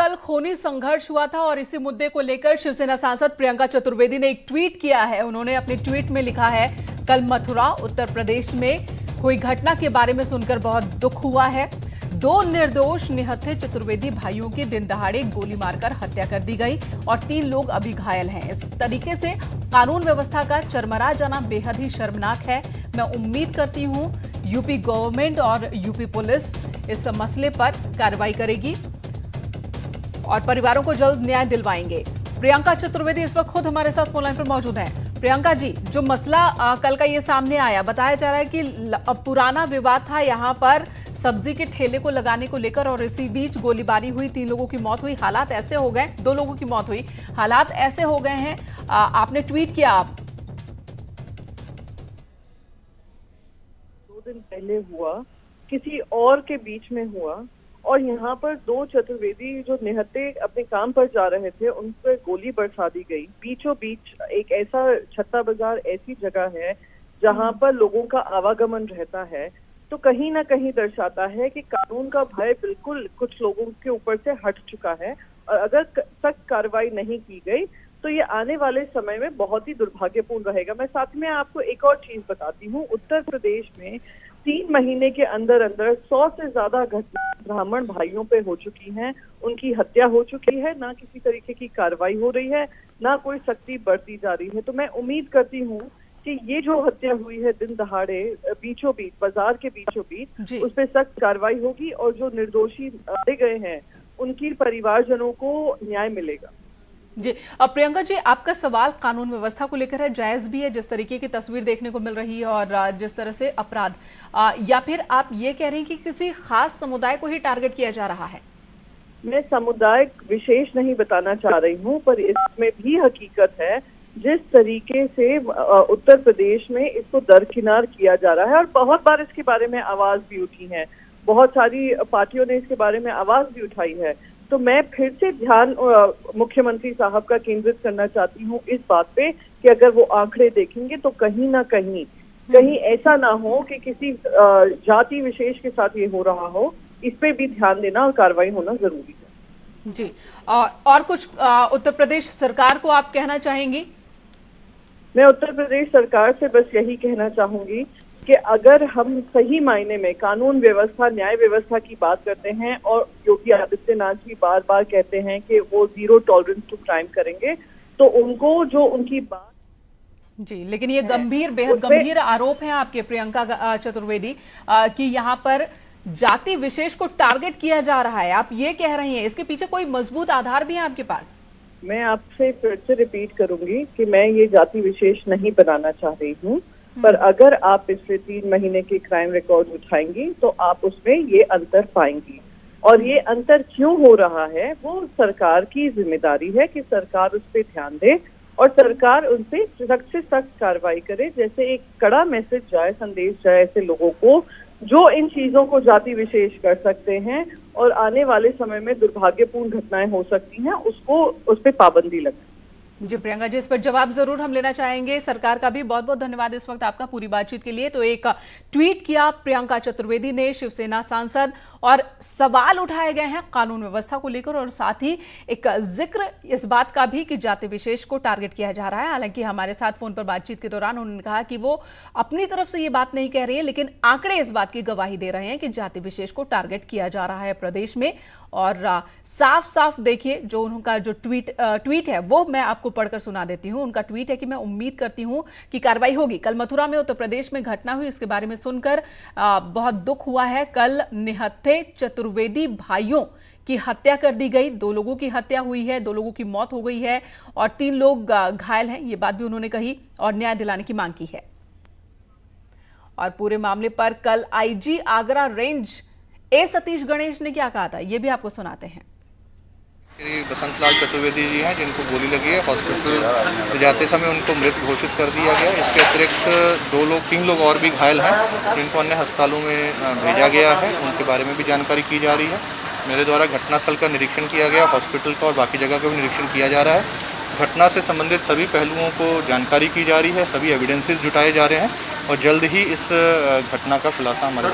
कल खूनी संघर्ष हुआ था और इसी मुद्दे को लेकर शिवसेना सांसद प्रियंका चतुर्वेदी ने एक ट्वीट किया है। उन्होंने अपने ट्वीट में लिखा है, कल मथुरा उत्तर प्रदेश में हुई घटना के बारे में सुनकर बहुत दुख हुआ है। दो निर्दोष निहत्थे चतुर्वेदी भाइयों की दिन दहाड़े गोली मारकर हत्या कर दी गई और 3 लोग अभी घायल हैं। इस तरीके से कानून व्यवस्था का चरमरा जाना बेहद ही शर्मनाक है। मैं उम्मीद करती हूं यूपी गवर्नमेंट और यूपी पुलिस इस मसले पर कार्रवाई करेगी और परिवारों को जल्द न्याय दिलवाएंगे। प्रियंका चतुर्वेदी इस वक्त खुद हमारे साथ फोन लाइन पर मौजूद हैं। प्रियंका जी, जो मसला कल का ये सामने आया, बताया जा रहा है कि पुराना विवाद था यहाँ पर सब्जी के ठेले को लगाने को लेकर और इसी बीच गोलीबारी हुई, 3 लोगों की मौत हुई। हालात ऐसे हो गए, 2 लोगों की मौत हुई, हालात ऐसे हो गए हैं। आपने ट्वीट किया, आप 2 दिन पहले हुआ, किसी और के बीच में हुआ और यहाँ पर 2 चतुर्वेदी जो निहत्थे अपने काम पर जा रहे थे उन पर गोली बरसा दी गई। बीचों बीच एक ऐसा छत्ता बाजार ऐसी जगह है जहाँ पर लोगों का आवागमन रहता है, तो कहीं ना कहीं दर्शाता है कि कानून का भय बिल्कुल कुछ लोगों के ऊपर से हट चुका है और अगर सख्त कार्रवाई नहीं की गई तो ये आने वाले समय में बहुत ही दुर्भाग्यपूर्ण रहेगा। मैं साथ में आपको एक और चीज बताती हूँ। उत्तर प्रदेश में 3 महीने के अंदर अंदर 100 से ज्यादा घटना ब्राह्मण भाइयों पे हो चुकी हैं, उनकी हत्या हो चुकी है, ना किसी तरीके की कार्रवाई हो रही है, ना कोई सख्ती बरती जा रही है। तो मैं उम्मीद करती हूँ कि ये जो हत्या हुई है दिन दहाड़े बीचों बीच, बाजार के बीचों बीच, उस पर सख्त कार्रवाई होगी और जो निर्दोषी मारे गए हैं उनकी परिवारजनों को न्याय मिलेगा। जी, अब प्रियंका जी, आपका सवाल कानून व्यवस्था को लेकर है, जायज भी है जिस तरीके की तस्वीर देखने को मिल रही है और जिस तरह से अपराध, या फिर आप ये कह रहे हैं कि किसी खास समुदाय को ही टारगेट किया जा रहा है? मैं समुदाय विशेष नहीं बताना चाह रही हूँ, पर इसमें भी हकीकत है जिस तरीके से उत्तर प्रदेश में इसको दरकिनार किया जा रहा है और बहुत बार इसके बारे में आवाज भी उठी है, बहुत सारी पार्टियों ने इसके बारे में आवाज भी उठाई है। तो मैं फिर से ध्यान मुख्यमंत्री साहब का केंद्रित करना चाहती हूँ इस बात पे कि अगर वो आंकड़े देखेंगे तो कहीं ना कहीं ऐसा ना हो कि किसी जाति विशेष के साथ ये हो रहा हो, इस पे भी ध्यान देना और कार्रवाई होना जरूरी है। जी, और कुछ उत्तर प्रदेश सरकार को आप कहना चाहेंगी? मैं उत्तर प्रदेश सरकार से बस यही कहना चाहूंगी कि अगर हम सही मायने में कानून व्यवस्था, न्याय व्यवस्था की बात करते हैं और योगी आदित्यनाथ जी बार बार कहते हैं कि वो 0 टॉलरेंस टू क्राइम करेंगे, तो उनको जो उनकी बात जी, लेकिन ये बेहद गंभीर आरोप है आपके प्रियंका चतुर्वेदी कि यहाँ पर जाति विशेष को टारगेट किया जा रहा है। आप ये कह रही हैं, इसके पीछे कोई मजबूत आधार भी है आपके पास? मैं आपसे फिर से रिपीट करूंगी कि मैं ये जाति विशेष नहीं बनाना चाह रही हूँ, पर अगर आप पिछले 3 महीने के क्राइम रिकॉर्ड उठाएंगी तो आप उसमें ये अंतर पाएंगी। और ये अंतर क्यों हो रहा है, वो सरकार की जिम्मेदारी है कि सरकार उस पर ध्यान दे और सरकार उनसे सख्त से सख्त कार्रवाई करे। जैसे एक कड़ा मैसेज जाए, संदेश जाए ऐसे लोगों को जो इन चीजों को जाति विशेष कर सकते हैं और आने वाले समय में दुर्भाग्यपूर्ण घटनाएं हो सकती हैं, उस पर पाबंदी लगे। जी प्रियंका जी, इस पर जवाब जरूर हम लेना चाहेंगे सरकार का भी। बहुत बहुत धन्यवाद इस वक्त आपका पूरी बातचीत के लिए। तो एक ट्वीट किया प्रियंका चतुर्वेदी ने, शिवसेना सांसद, और सवाल उठाए गए हैं कानून व्यवस्था को लेकर और साथ ही एक जिक्र इस बात का भी कि जाति विशेष को टारगेट किया जा रहा है। हालांकि हमारे साथ फोन पर बातचीत के दौरान उन्होंने कहा कि वो अपनी तरफ से ये बात नहीं कह रही है, लेकिन आंकड़े इस बात की गवाही दे रहे हैं कि जाति विशेष को टारगेट किया जा रहा है प्रदेश में। और साफ साफ देखिए, जो उनका जो ट्वीट है वो मैं आपको पढ़कर सुना देती हूं। उनका ट्वीट है कि मैं उम्मीद करती हूं कि कार्रवाई होगी। कल मथुरा में उत्तर प्रदेश में घटना हुई, इसके बारे में सुनकर बहुत दुख हुआ है। कल निहत्थे चतुर्वेदी भाइयों की हत्या कर दी गई, 2 लोगों की हत्या हुई है, 2 लोगों की मौत हो गई है और 3 लोग घायल हैं, ये बात भी उन्होंने कही और न्याय दिलाने की मांग की है। और पूरे मामले पर कल आईजी आगरा रेंज सतीश गणेश ने क्या कहा था, ये भी आपको सुनाते हैं। बसंतलाल चतुर्वेदी जी हैं जिनको गोली लगी है, हॉस्पिटल जाते समय उनको मृत घोषित कर दिया गया। इसके अतिरिक्त 3 लोग और भी घायल हैं जिनको अन्य अस्पतालों में भेजा गया है, उनके बारे में भी जानकारी की जा रही है। मेरे द्वारा घटनास्थल का निरीक्षण किया गया, हॉस्पिटल का और बाकी जगह का भी निरीक्षण किया जा रहा है। घटना से संबंधित सभी पहलुओं को जानकारी की जा रही है, सभी एविडेंसेस जुटाए जा रहे हैं और जल्द ही इस घटना का खुलासा हमारे